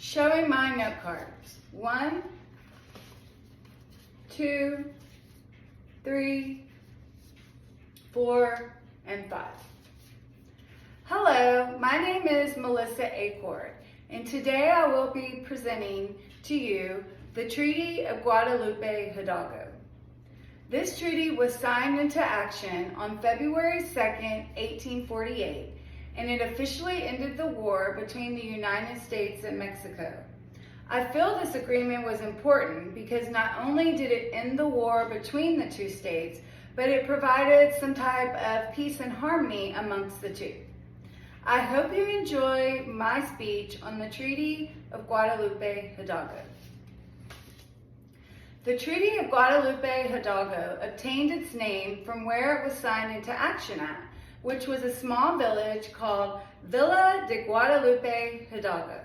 Showing my note cards. 1, 2, 3, 4, and 5. Hello, my name is Melissa Acord, and today I will be presenting to you the Treaty of Guadalupe-Hidalgo. This treaty was signed into action on February 2nd, 1848, and it officially ended the war between the United States and Mexico. I feel this agreement was important because not only did it end the war between the two states, but it provided some type of peace and harmony amongst the two. I hope you enjoy my speech on the Treaty of Guadalupe-Hidalgo. The Treaty of Guadalupe-Hidalgo obtained its name from where it was signed into action at, which was a small village called Villa de Guadalupe-Hidalgo.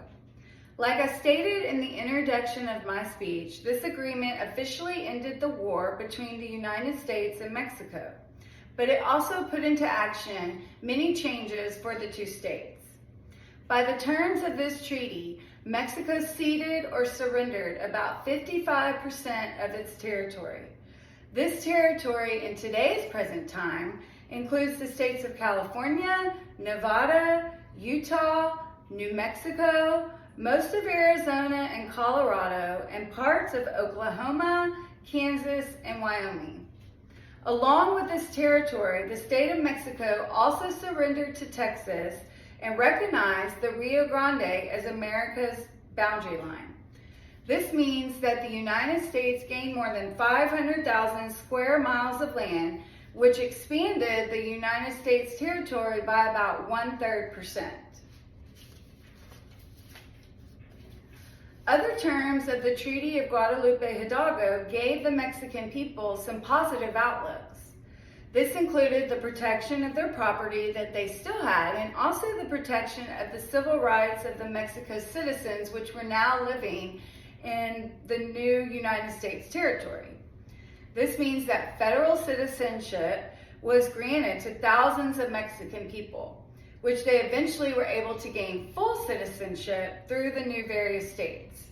Like I stated in the introduction of my speech, this agreement officially ended the war between the United States and Mexico, but it also put into action many changes for the two states. By the terms of this treaty, Mexico ceded or surrendered about 55% of its territory. This territory in today's present time includes the states of California, Nevada, Utah, New Mexico, most of Arizona and Colorado, and parts of Oklahoma, Kansas, and Wyoming. Along with this territory, the state of Mexico also surrendered to Texas and recognized the Rio Grande as America's boundary line. This means that the United States gained more than 500,000 square miles of land, which expanded the United States territory by about 1/3%. Other terms of the Treaty of Guadalupe-Hidalgo gave the Mexican people some positive outlooks. This included the protection of their property that they still had, and also the protection of the civil rights of the Mexico citizens, which were now living in the new United States territory. This means that federal citizenship was granted to thousands of Mexican people, which they eventually were able to gain full citizenship through the new various states.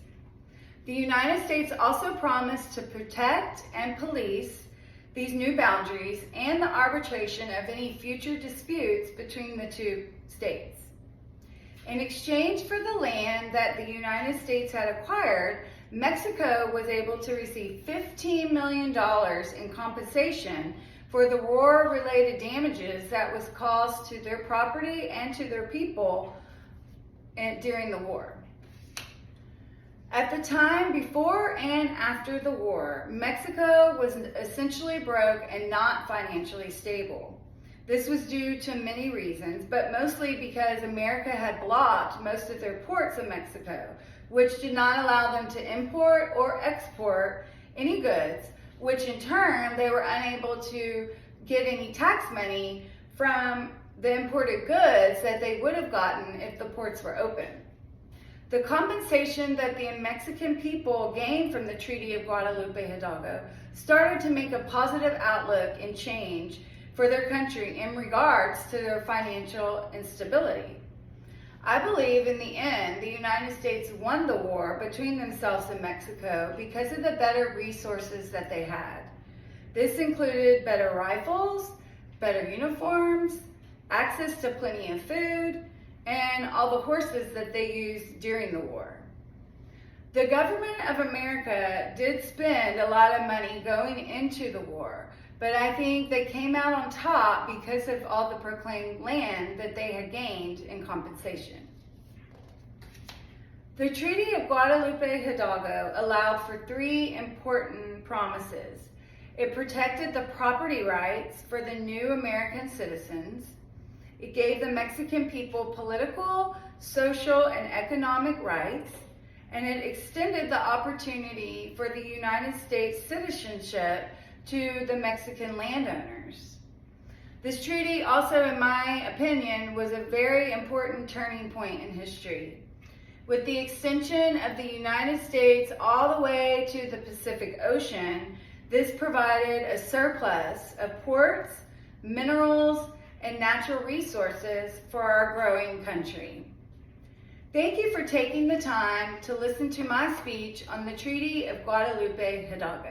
The United States also promised to protect and police these new boundaries and the arbitration of any future disputes between the two states. In exchange for the land that the United States had acquired, Mexico was able to receive $15 million in compensation for the war-related damages that was caused to their property and to their people during the war. At the time before and after the war, Mexico was essentially broke and not financially stable. This was due to many reasons, but mostly because America had blocked most of their ports in Mexico, which did not allow them to import or export any goods, which in turn they were unable to get any tax money from the imported goods that they would have gotten if the ports were open. The compensation that the Mexican people gained from the Treaty of Guadalupe-Hidalgo started to make a positive outlook and change for their country in regards to their financial instability. I believe in the end, the United States won the war between themselves and Mexico because of the better resources that they had. This included better rifles, better uniforms, access to plenty of food, and all the horses that they used during the war. The government of America did spend a lot of money going into the war, but I think they came out on top because of all the proclaimed land that they had gained in compensation. The Treaty of Guadalupe-Hidalgo allowed for 3 important promises. It protected the property rights for the new American citizens. It gave the Mexican people political, social, and economic rights, and it extended the opportunity for the United States citizenship to the Mexican landowners. This treaty also, in my opinion, was a very important turning point in history. With the extension of the United States all the way to the Pacific Ocean, this provided a surplus of ports, minerals, and natural resources for our growing country. Thank you for taking the time to listen to my speech on the Treaty of Guadalupe-Hidalgo.